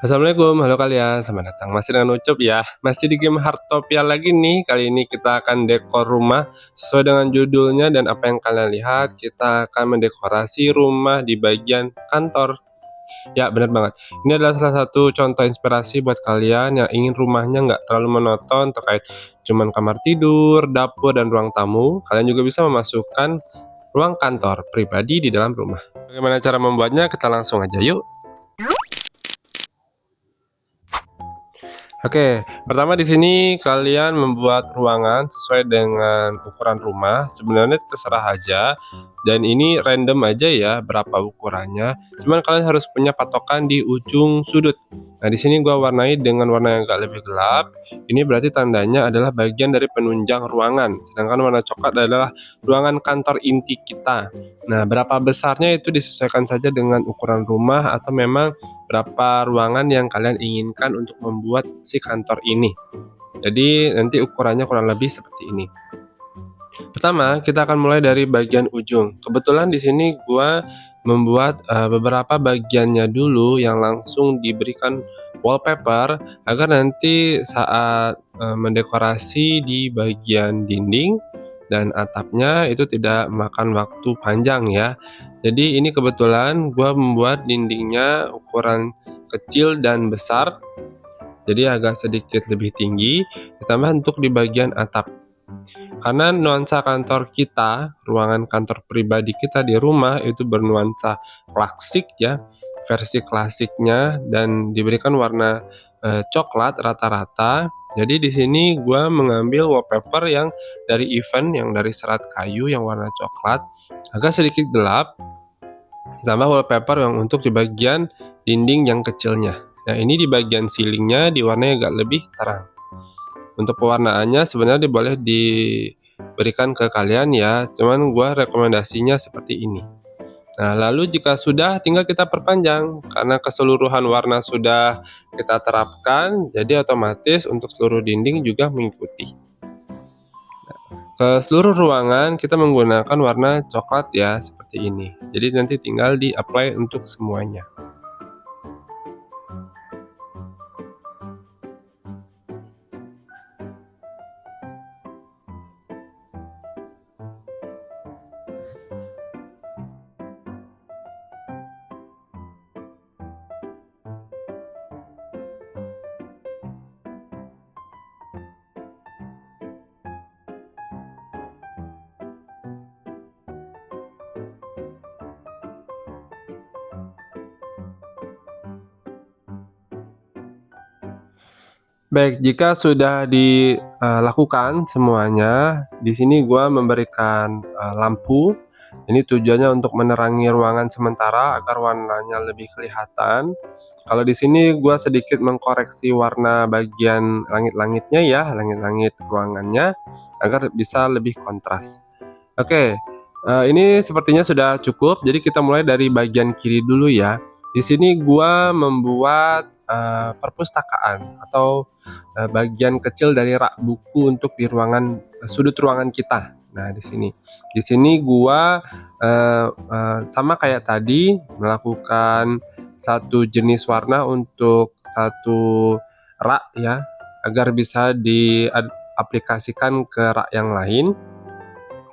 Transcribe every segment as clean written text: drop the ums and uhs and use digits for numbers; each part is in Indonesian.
Assalamualaikum, halo kalian, selamat datang masih dengan Ucup ya. Masih di game Heartopia lagi nih. Kali ini kita akan dekor rumah sesuai dengan judulnya dan apa yang kalian lihat. Kita akan mendekorasi rumah di bagian kantor. Ya, benar banget. Ini adalah salah satu contoh inspirasi buat kalian yang ingin rumahnya nggak terlalu monoton terkait cuman kamar tidur, dapur, dan ruang tamu. Kalian juga bisa memasukkan ruang kantor pribadi di dalam rumah. Bagaimana cara membuatnya? Kita langsung aja yuk. Oke, pertama di sini kalian membuat ruangan sesuai dengan ukuran rumah. Sebenarnya terserah aja, dan ini random aja ya berapa ukurannya. Cuman kalian harus punya patokan di ujung sudut. Nah, di sini gua warnai dengan warna yang agak lebih gelap. Ini berarti tandanya adalah bagian dari penunjang ruangan. Sedangkan warna coklat adalah ruangan kantor inti kita. Nah, berapa besarnya itu disesuaikan saja dengan ukuran rumah atau memang berapa ruangan yang kalian inginkan untuk membuat si kantor ini. Jadi nanti ukurannya kurang lebih seperti ini. Pertama, kita akan mulai dari bagian ujung. Kebetulan di sini gua membuat beberapa bagiannya dulu yang langsung diberikan wallpaper agar nanti saat mendekorasi di bagian dinding dan atapnya itu tidak makan waktu panjang ya. Jadi ini kebetulan gua membuat dindingnya ukuran kecil dan besar, jadi agak sedikit lebih tinggi, ditambah untuk di bagian atap. Karena nuansa kantor kita, ruangan kantor pribadi kita di rumah itu bernuansa klasik ya, versi klasiknya dan diberikan warna coklat rata-rata. Jadi di sini gua mengambil wallpaper yang dari event yang dari serat kayu yang warna coklat, agak sedikit gelap, ditambah wallpaper yang untuk di bagian dinding yang kecilnya. Nah, ini di bagian ceilingnya diwarnai agak lebih terang. Untuk pewarnaannya sebenarnya boleh diberikan ke kalian ya, cuman gua rekomendasinya seperti ini. Nah, lalu jika sudah tinggal kita perpanjang, karena keseluruhan warna sudah kita terapkan, jadi otomatis untuk seluruh dinding juga mengikuti. Ke seluruh ruangan kita menggunakan warna coklat ya, seperti ini. Jadi nanti tinggal di-apply untuk semuanya. Baik, jika sudah dilakukan semuanya, di sini gua memberikan lampu. Ini tujuannya untuk menerangi ruangan sementara agar warnanya lebih kelihatan. Kalau di sini gua sedikit mengkoreksi warna bagian langit-langitnya ya, langit-langit ruangannya agar bisa lebih kontras. Oke, ini sepertinya sudah cukup. Jadi kita mulai dari bagian kiri dulu ya. Di sini gua membuat perpustakaan atau bagian kecil dari rak buku untuk di ruangan sudut ruangan kita. Nah, di sini gua sama kayak tadi melakukan satu jenis warna untuk satu rak ya, agar bisa diaplikasikan ke rak yang lain.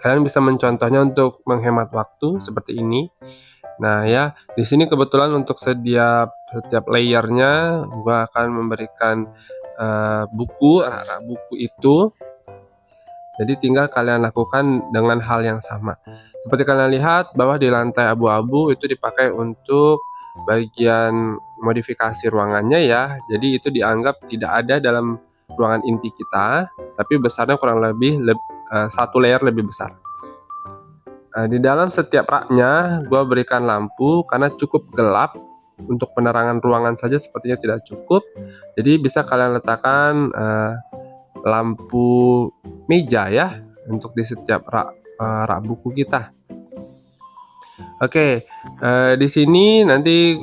Kalian bisa mencontohnya untuk menghemat waktu seperti ini. Nah ya, di sini kebetulan untuk setiap layernya gua akan memberikan buku, rak buku itu. Jadi tinggal kalian lakukan dengan hal yang sama. Seperti kalian lihat bahwa di lantai abu-abu itu dipakai untuk bagian modifikasi ruangannya ya. Jadi itu dianggap tidak ada dalam ruangan inti kita, tapi besarnya kurang lebih satu layer lebih besar. Di dalam setiap raknya gua berikan lampu karena cukup gelap. Untuk penerangan ruangan saja sepertinya tidak cukup, jadi bisa kalian letakkan lampu meja ya untuk di setiap rak buku kita. Oke, di sini nanti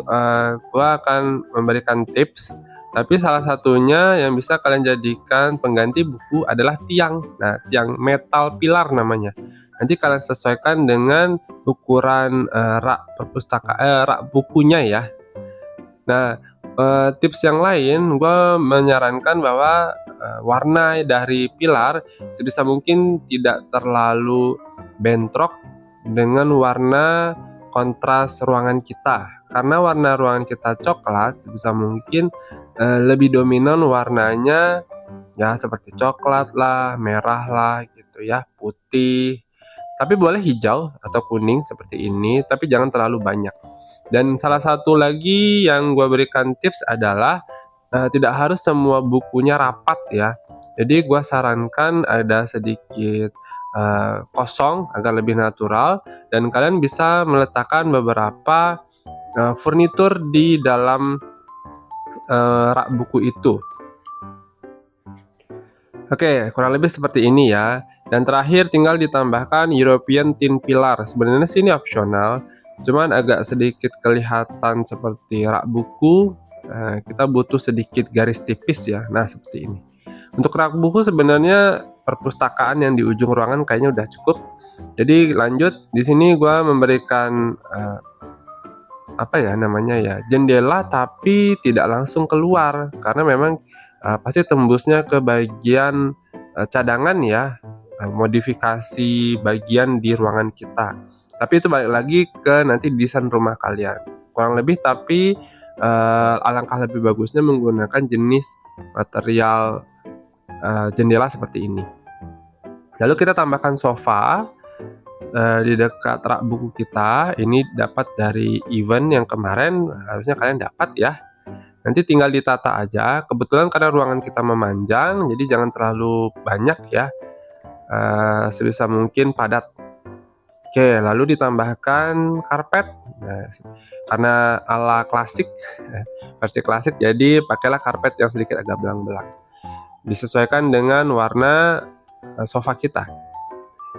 gua akan memberikan tips, tapi salah satunya yang bisa kalian jadikan pengganti buku adalah tiang. Nah, tiang metal pilar namanya. Nanti kalian sesuaikan dengan ukuran rak bukunya ya. Nah, Tips yang lain, gue menyarankan bahwa warna dari pilar sebisa mungkin tidak terlalu bentrok dengan warna kontras ruangan kita. Karena warna ruangan kita coklat, sebisa mungkin lebih dominan warnanya ya seperti coklat lah, merah lah gitu ya, putih. Tapi boleh hijau atau kuning seperti ini, tapi jangan terlalu banyak. Dan salah satu lagi yang gue berikan tips adalah tidak harus semua bukunya rapat ya. Jadi gue sarankan ada sedikit kosong agar lebih natural, dan kalian bisa meletakkan beberapa furnitur di dalam rak buku itu. Oke, kurang lebih seperti ini ya. Dan terakhir tinggal ditambahkan European Thin Pillar. Sebenarnya sih ini opsional, cuman agak sedikit kelihatan seperti rak buku. Kita butuh sedikit garis tipis ya. Nah, seperti ini. Untuk rak buku sebenarnya perpustakaan yang di ujung ruangan kayaknya udah cukup. Jadi lanjut, di sini gua memberikan apa ya namanya ya, jendela tapi tidak langsung keluar karena memang pasti tembusnya ke bagian cadangan ya, modifikasi bagian di ruangan kita. Tapi itu balik lagi ke nanti desain rumah kalian kurang lebih, tapi alangkah lebih bagusnya menggunakan jenis material jendela seperti ini. Lalu kita tambahkan sofa di dekat rak buku kita. Ini dapat dari event yang kemarin, harusnya kalian dapat ya. Nanti tinggal ditata aja. Kebetulan karena ruangan kita memanjang, jadi jangan terlalu banyak ya. Sebisa mungkin padat. Oke, lalu ditambahkan karpet. Nah, karena ala klasik, versi klasik, jadi pakailah karpet yang sedikit agak belang-belang. Disesuaikan dengan warna sofa kita.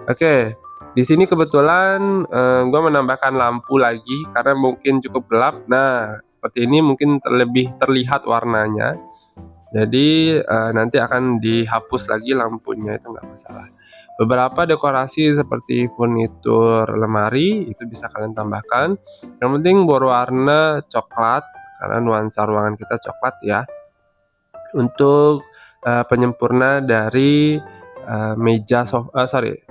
Oke, di sini kebetulan gue menambahkan lampu lagi karena mungkin cukup gelap. Nah, seperti ini mungkin lebih terlihat warnanya. Jadi nanti akan dihapus lagi lampunya, itu nggak masalah. Beberapa dekorasi seperti furnitur lemari itu bisa kalian tambahkan. Yang penting berwarna coklat karena nuansa ruangan kita coklat ya. Untuk penyempurna dari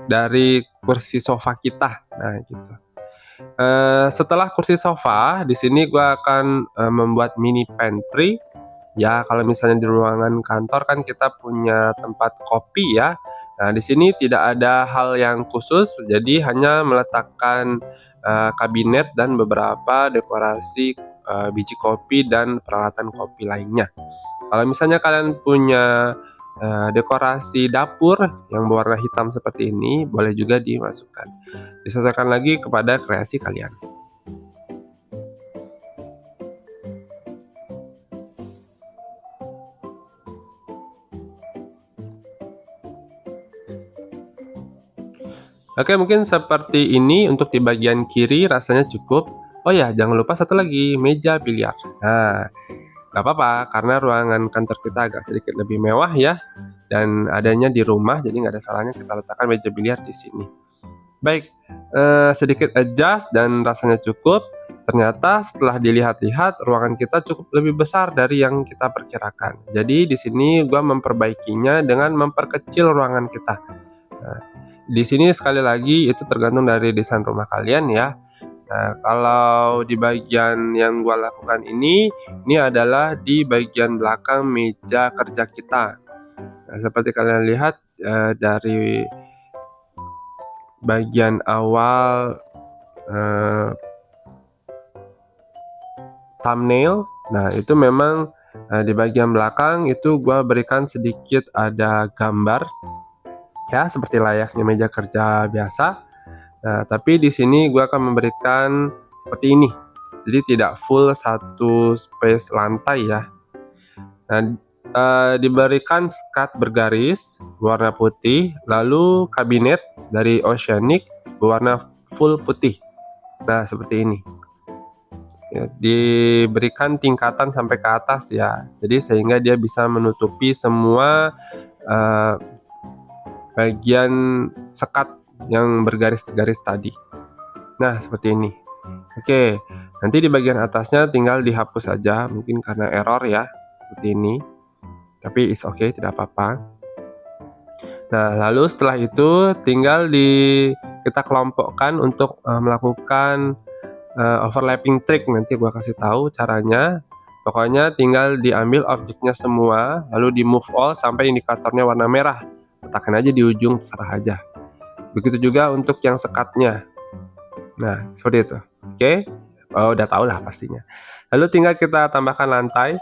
dari kursi sofa kita. Nah, gitu. Setelah kursi sofa, di sini gue akan membuat mini pantry. Ya, kalau misalnya di ruangan kantor kan kita punya tempat kopi ya. Nah, di sini tidak ada hal yang khusus, jadi hanya meletakkan kabinet dan beberapa dekorasi biji kopi dan peralatan kopi lainnya. Kalau misalnya kalian punya dekorasi dapur yang berwarna hitam seperti ini, boleh juga dimasukkan. Disesuaikan lagi kepada kreasi kalian. Oke, mungkin seperti ini untuk di bagian kiri rasanya cukup. Oh ya, jangan lupa satu lagi, meja biliar. Nah, nggak apa-apa, karena ruangan kantor kita agak sedikit lebih mewah ya, dan adanya di rumah, jadi nggak ada salahnya kita letakkan meja biliar di sini. Baik, sedikit adjust dan rasanya cukup. Ternyata setelah dilihat-lihat, ruangan kita cukup lebih besar dari yang kita perkirakan. Jadi di sini gua memperbaikinya dengan memperkecil ruangan kita. Nah, di sini sekali lagi itu tergantung dari desain rumah kalian ya. Nah, kalau di bagian yang gua lakukan ini adalah di bagian belakang meja kerja kita. Nah, seperti kalian lihat dari bagian awal thumbnail, nah itu memang di bagian belakang itu gua berikan sedikit ada gambar ya, seperti layaknya meja kerja biasa. Nah, tapi di sini gue akan memberikan seperti ini. Jadi tidak full satu space lantai ya. Nah, diberikan skat bergaris berwarna putih, lalu kabinet dari Oceanic berwarna full putih. Nah, seperti ini. Ya, diberikan tingkatan sampai ke atas ya. Jadi sehingga dia bisa menutupi semua bagian sekat yang bergaris-garis tadi. Nah, seperti ini. Oke, nanti di bagian atasnya tinggal dihapus saja, mungkin karena error ya, seperti ini. Tapi is okay, tidak apa-apa. Nah, lalu setelah itu tinggal kita kelompokkan untuk melakukan overlapping trick. Nanti gua kasih tahu caranya. Pokoknya tinggal diambil objeknya semua, lalu di move all sampai indikatornya warna merah. Letakkan aja di ujung, terserah aja. Begitu juga untuk yang sekatnya. Nah, seperti itu. Oke? Oh, udah tahu lah pastinya. Lalu tinggal kita tambahkan lantai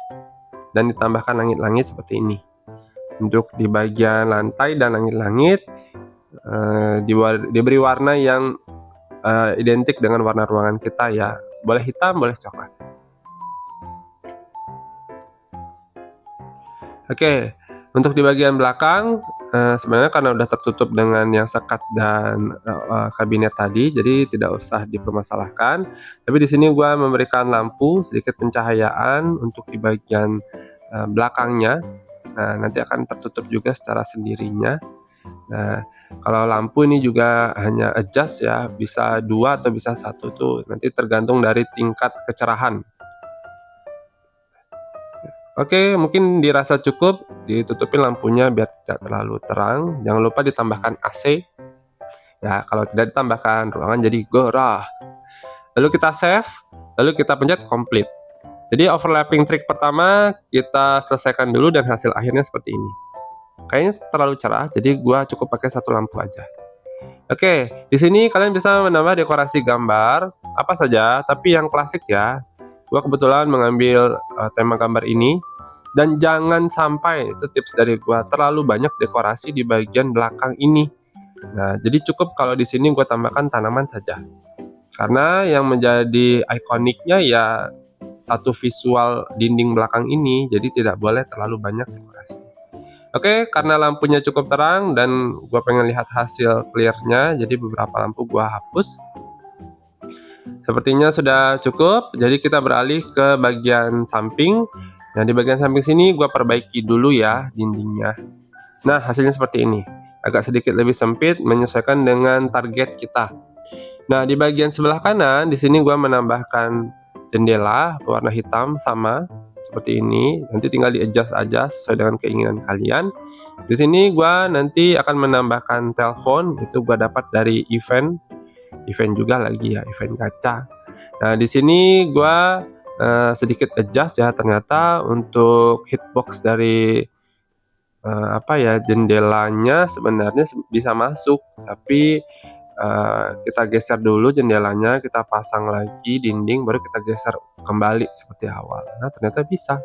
dan ditambahkan langit-langit seperti ini. Untuk di bagian lantai dan langit-langit diberi warna yang identik dengan warna ruangan kita ya. Boleh hitam, boleh coklat. Oke, untuk di bagian belakang sebenarnya karena udah tertutup dengan yang sekat dan kabinet tadi, jadi tidak usah dipermasalahkan. Tapi di sini gua memberikan lampu sedikit pencahayaan untuk di bagian belakangnya. Nah, nanti akan tertutup juga secara sendirinya. Nah, kalau lampu ini juga hanya adjust ya, bisa 2 atau bisa 1 tuh, nanti tergantung dari tingkat kecerahan. Oke, mungkin dirasa cukup, ditutupin lampunya biar tidak terlalu terang. Jangan lupa ditambahkan AC. Ya, kalau tidak ditambahkan, ruangan jadi gerah. Lalu kita save, lalu kita pencet complete. Jadi overlapping trick pertama kita selesaikan dulu dan hasil akhirnya seperti ini. Kayaknya terlalu cerah, jadi gua cukup pakai 1 lampu aja. Oke, di sini kalian bisa menambah dekorasi gambar apa saja, tapi yang klasik ya. Gua kebetulan mengambil tema gambar ini, dan jangan sampai, itu tips dari gua, terlalu banyak dekorasi di bagian belakang ini. Nah, jadi cukup kalau di sini gua tambahkan tanaman saja. Karena yang menjadi ikoniknya ya satu visual dinding belakang ini, jadi tidak boleh terlalu banyak dekorasi. Oke, karena lampunya cukup terang dan gua pengen lihat hasil clearnya, jadi beberapa lampu gua hapus. Sepertinya sudah cukup, jadi kita beralih ke bagian samping. Nah, di bagian samping sini gua perbaiki dulu ya dindingnya. Nah, hasilnya seperti ini. Agak sedikit lebih sempit menyesuaikan dengan target kita. Nah, di bagian sebelah kanan di sini gua menambahkan jendela warna hitam sama seperti ini. Nanti tinggal di-adjust aja sesuai dengan keinginan kalian. Di sini gua nanti akan menambahkan telepon, itu gua dapat dari event juga lagi ya, event gacha. Nah, di sini gua sedikit adjust ya, ternyata untuk hitbox dari apa ya, jendelanya sebenarnya bisa masuk, tapi kita geser dulu jendelanya, kita pasang lagi dinding, baru kita geser kembali seperti awal. Nah, ternyata bisa.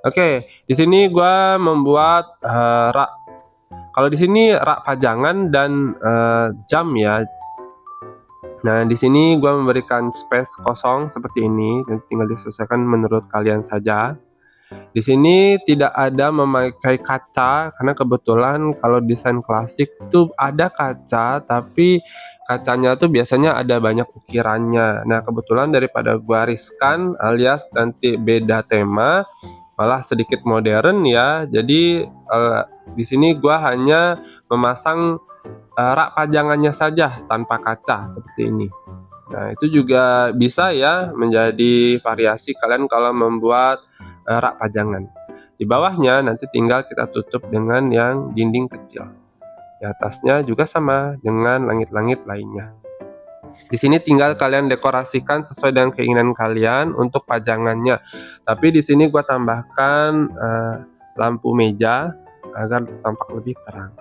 Oke, di sini gua membuat rak. Kalau di sini rak pajangan dan jam ya. Nah, di sini gua memberikan space kosong seperti ini, dan tinggal disesuaikan menurut kalian saja. Di sini tidak ada memakai kaca karena kebetulan kalau desain klasik tuh ada kaca, tapi kacanya tuh biasanya ada banyak ukirannya. Nah, kebetulan daripada gua riskan alias nanti beda tema, malah sedikit modern ya. Jadi di sini gua hanya memasang rak pajangannya saja tanpa kaca seperti ini. Nah, itu juga bisa ya menjadi variasi kalian kalau membuat rak pajangan. Di bawahnya nanti tinggal kita tutup dengan yang dinding kecil. Di atasnya juga sama dengan langit-langit lainnya. Di sini tinggal kalian dekorasikan sesuai dengan keinginan kalian untuk pajangannya. Tapi di sini gua tambahkan lampu meja agar tampak lebih terang.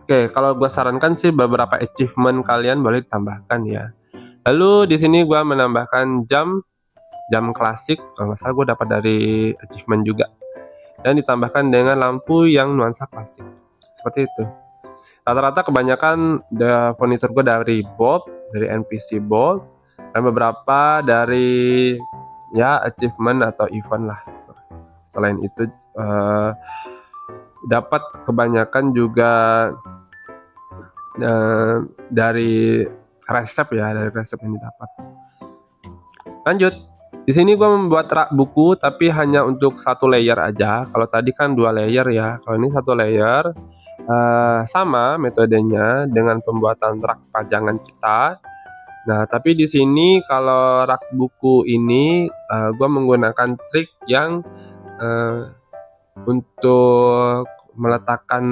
Oke, kalau gua sarankan sih beberapa achievement kalian boleh ditambahkan ya. Lalu di sini gua menambahkan jam klasik, kalau nggak salah gua dapat dari achievement juga. Dan ditambahkan dengan lampu yang nuansa klasik. Seperti itu. Rata-rata kebanyakan furnitur gua dari Bob, dari NPC Bob, dan beberapa dari ya achievement atau event lah. Selain itu dapat kebanyakan juga dari resep ya, dari resep yang didapat. Lanjut, di sini gua membuat rak buku tapi hanya untuk 1 layer aja. Kalau tadi kan 2 layer ya, kalau ini 1 layer. Sama metodenya dengan pembuatan rak pajangan kita. Nah, tapi di sini kalau rak buku ini, gua menggunakan trik yang, eee, untuk meletakkan,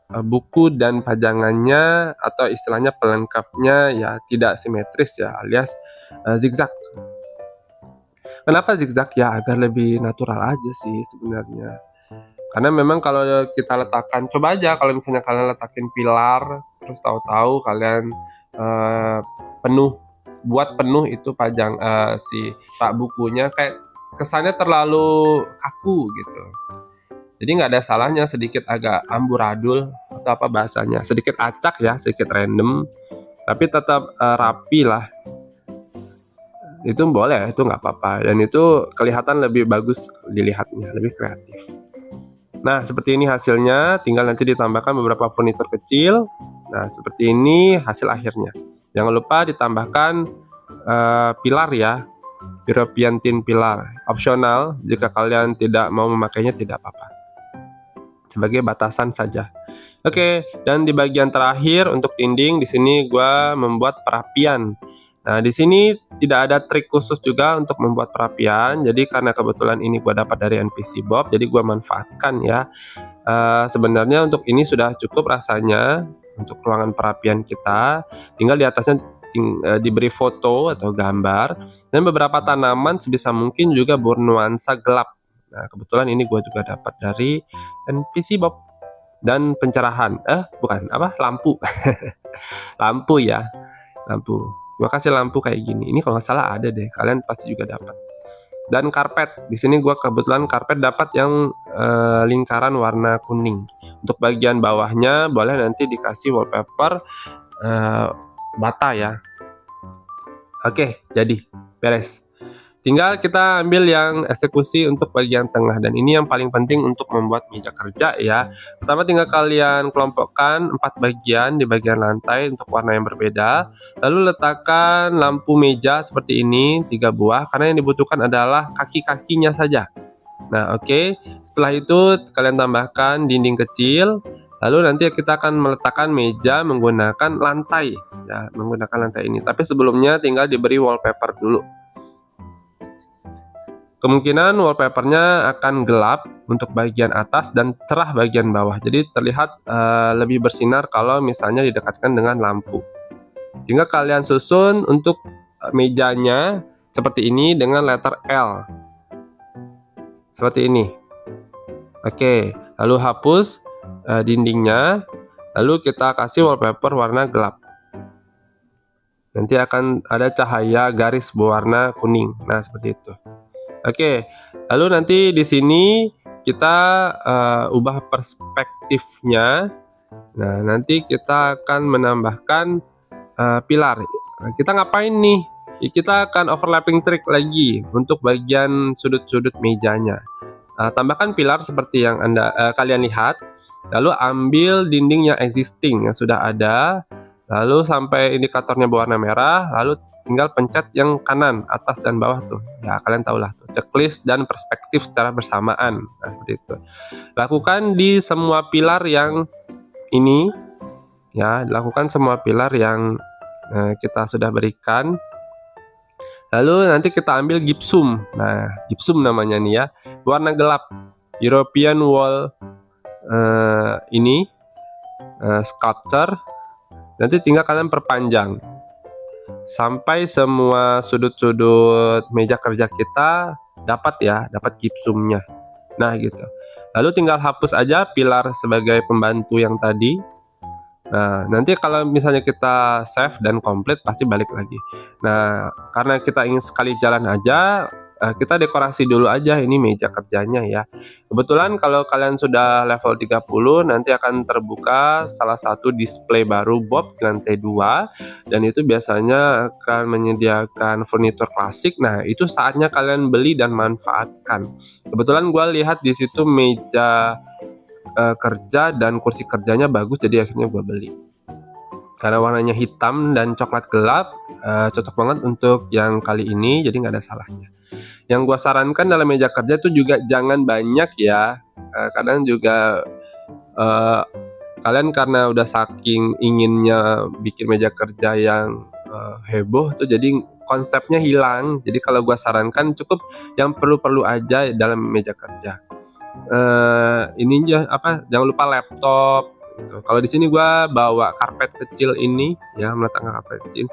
buku dan pajangannya atau istilahnya pelengkapnya ya tidak simetris ya, alias, zigzag. Kenapa zigzag? Ya agar lebih natural aja sih sebenarnya. Karena memang kalau kita letakkan coba aja kalau misalnya kalian letakin pilar, terus tahu-tahu kalian, eee, penuh buat penuh itu si rak bukunya, kayak kesannya terlalu kaku gitu. Jadi nggak ada salahnya sedikit agak amburadul atau apa bahasanya, sedikit acak ya, sedikit random, tapi tetap, rapi lah. Itu boleh, itu nggak apa-apa, dan itu kelihatan lebih bagus dilihatnya, lebih kreatif. Nah, seperti ini hasilnya, tinggal nanti ditambahkan beberapa furnitur kecil. Nah, seperti ini hasil akhirnya. Jangan lupa ditambahkan pilar ya, European Tin pilar. Opsional, jika kalian tidak mau memakainya tidak apa-apa. Sebagai batasan saja. Oke, dan di bagian terakhir untuk dinding, di sini gua membuat perapian. Nah, di sini tidak ada trik khusus juga untuk membuat perapian, jadi karena kebetulan ini gua dapat dari NPC Bob, jadi gua manfaatkan ya. Sebenarnya untuk ini sudah cukup rasanya untuk ruangan perapian kita, tinggal di atasnya diberi foto atau gambar, dan beberapa tanaman sebisa mungkin juga bernuansa gelap. Nah, kebetulan ini gua juga dapat dari NPC Bob. Dan pencerahan, bukan, apa, lampu. Lampu ya, lampu. Gua kasih lampu kayak gini, ini kalau nggak salah ada deh, kalian pasti juga dapat. Dan karpet, di sini gua kebetulan karpet dapat yang, lingkaran warna kuning. Untuk bagian bawahnya boleh nanti dikasih wallpaper, eee, bata ya. Oke, jadi, beres. Tinggal kita ambil yang eksekusi untuk bagian tengah, dan ini yang paling penting untuk membuat meja kerja ya. Pertama tinggal kalian kelompokkan 4 bagian di bagian lantai untuk warna yang berbeda. Lalu letakkan lampu meja seperti ini 3 buah, karena yang dibutuhkan adalah kaki-kakinya saja. Nah, oke. Setelah itu kalian tambahkan dinding kecil. Lalu nanti kita akan meletakkan meja menggunakan lantai ya, menggunakan lantai ini. Tapi sebelumnya tinggal diberi wallpaper dulu. Kemungkinan wallpapernya akan gelap untuk bagian atas dan cerah bagian bawah, jadi terlihat lebih bersinar kalau misalnya didekatkan dengan lampu. Hingga kalian susun untuk mejanya seperti ini dengan letter L. Seperti ini. Oke, lalu hapus dindingnya, lalu kita kasih wallpaper warna gelap. Nanti akan ada cahaya garis berwarna kuning. Nah, seperti itu. Oke, lalu nanti di sini kita ubah perspektifnya. Nah, nanti kita akan menambahkan pilar. Nah, kita ngapain nih? Kita akan overlapping trik lagi untuk bagian sudut-sudut mejanya. Tambahkan pilar seperti yang kalian lihat. Lalu ambil dinding yang existing yang sudah ada. Lalu sampai indikatornya berwarna merah. Lalu tinggal pencet yang kanan, atas dan bawah tuh. Ya, kalian tahulah tuh, checklist dan perspektif secara bersamaan. Nah, seperti itu. Lakukan di semua pilar yang ini ya, lakukan semua pilar yang kita sudah berikan. Lalu nanti kita ambil gipsum. Nah, gipsum namanya nih ya. Warna gelap. European wall ini sculpture. Nanti tinggal kalian perpanjang sampai semua sudut-sudut meja kerja kita dapat gipsumnya. Nah, gitu. Lalu tinggal hapus aja pilar sebagai pembantu yang tadi. Nah, nanti kalau misalnya kita save dan komplit pasti balik lagi. Nah, karena kita ingin sekali jalan aja, kita dekorasi dulu aja ini meja kerjanya ya. Kebetulan kalau kalian sudah level 30 nanti akan terbuka salah satu display baru Bob di lantai 2, dan itu biasanya akan menyediakan furnitur klasik. Nah, itu saatnya kalian beli dan manfaatkan. Kebetulan gue lihat di situ meja kerja dan kursi kerjanya bagus, jadi akhirnya gue beli. Karena warnanya hitam dan coklat gelap, cocok banget untuk yang kali ini, jadi nggak ada salahnya. Yang gua sarankan dalam meja kerja itu juga jangan banyak ya, kadang juga kalian karena udah saking inginnya bikin meja kerja yang heboh tuh, jadi konsepnya hilang. Jadi kalau gua sarankan cukup yang perlu-perlu aja dalam meja kerja. Ini jangan lupa laptop gitu. Kalau di sini gua bawa karpet kecil ini ya, meletakkan karpet kecil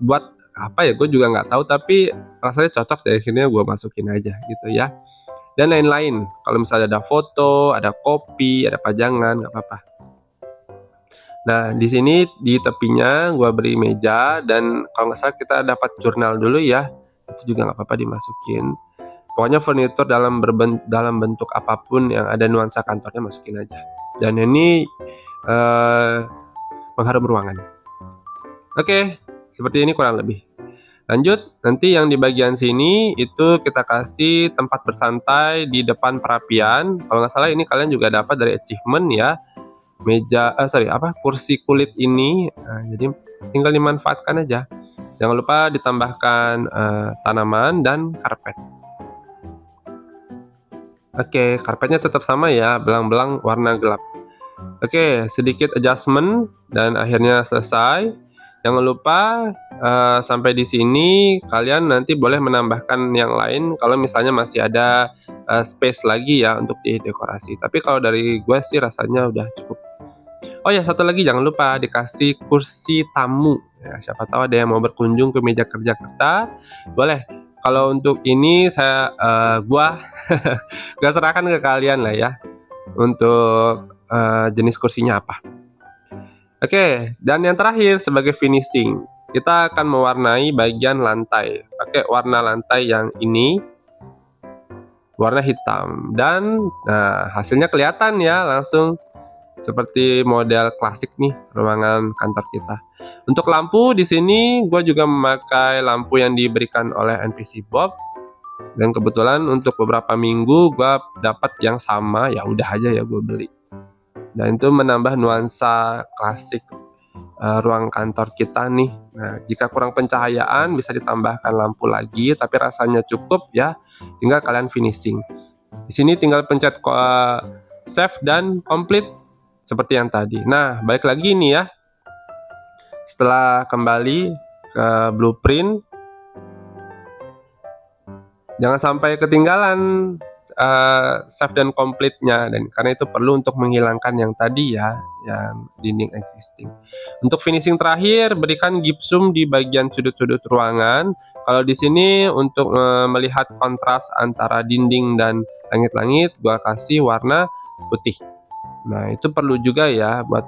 buat apa ya, gue juga nggak tahu, tapi rasanya cocok deh, akhirnya gue masukin aja gitu ya. Dan lain-lain, kalau misalnya ada foto, ada kopi, ada pajangan, nggak apa-apa. Nah, di sini di tepinya gua beri meja, dan kalau nggak salah kita dapat jurnal dulu ya, itu juga nggak apa-apa dimasukin. Pokoknya furnitur dalam bentuk apapun yang ada nuansa kantornya masukin aja. Dan ini pengharum ruangan. Oke, seperti ini kurang lebih. Lanjut, nanti yang di bagian sini itu kita kasih tempat bersantai di depan perapian. Kalau nggak salah ini kalian juga dapat dari achievement ya. Kursi kulit ini. Nah, jadi tinggal dimanfaatkan aja. Jangan lupa ditambahkan tanaman dan karpet. Oke, karpetnya tetap sama ya, belang-belang warna gelap. Oke, sedikit adjustment dan akhirnya selesai. Jangan lupa sampai di sini kalian nanti boleh menambahkan yang lain kalau misalnya masih ada space lagi ya untuk didekorasi. Tapi kalau dari gue sih rasanya udah cukup. Oh ya, satu lagi jangan lupa dikasih kursi tamu. Ya, siapa tahu ada yang mau berkunjung ke meja kerja kita, boleh. Kalau untuk ini gua serahkan ke kalian lah ya untuk jenis kursinya apa. Oke, dan yang terakhir sebagai finishing, kita akan mewarnai bagian lantai pakai warna lantai yang ini, warna hitam, dan hasilnya kelihatan ya langsung seperti model klasik nih ruangan kantor kita. Untuk lampu di sini gue juga memakai lampu yang diberikan oleh NPC Bob, dan kebetulan untuk beberapa minggu gue dapat yang sama, ya udah aja ya gue beli. Dan itu menambah nuansa klasik ruang kantor kita nih. Nah, jika kurang pencahayaan bisa ditambahkan lampu lagi, tapi rasanya cukup ya, tinggal kalian finishing. Di sini tinggal pencet save dan complete seperti yang tadi. Nah, balik lagi nih ya. Setelah kembali ke blueprint, jangan sampai ketinggalan save dan complete-nya, dan karena itu perlu untuk menghilangkan yang tadi ya, yang dinding existing. Untuk finishing terakhir, berikan gypsum di bagian sudut-sudut ruangan. Kalau di sini untuk melihat kontras antara dinding dan langit-langit, gua kasih warna putih. Nah, itu perlu juga ya buat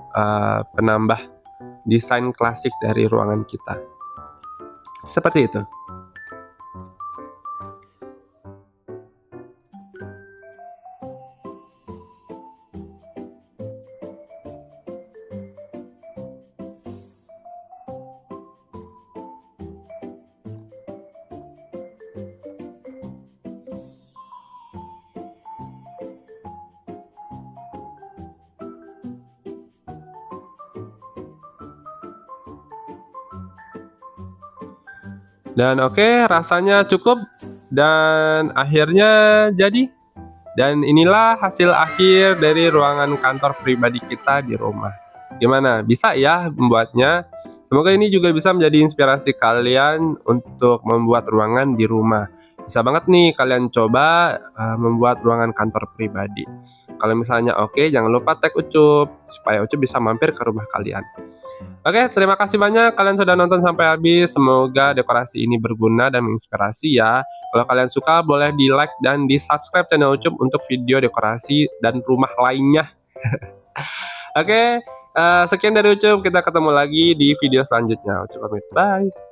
penambah desain klasik dari ruangan kita. Seperti itu. Dan oke, rasanya cukup dan akhirnya jadi. Dan inilah hasil akhir dari ruangan kantor pribadi kita di rumah. Gimana? Bisa ya membuatnya? Semoga ini juga bisa menjadi inspirasi kalian untuk membuat ruangan di rumah. Bisa banget nih kalian coba membuat ruangan kantor pribadi. Kalau misalnya oke, jangan lupa tag Ucup supaya Ucup bisa mampir ke rumah kalian. Oke, terima kasih banyak kalian sudah nonton sampai habis. Semoga dekorasi ini berguna dan menginspirasi ya. Kalau kalian suka, boleh di like dan di subscribe channel Ucup untuk video dekorasi dan rumah lainnya. Oke, sekian dari Ucup. Kita ketemu lagi di video selanjutnya. Ucup pamit, bye.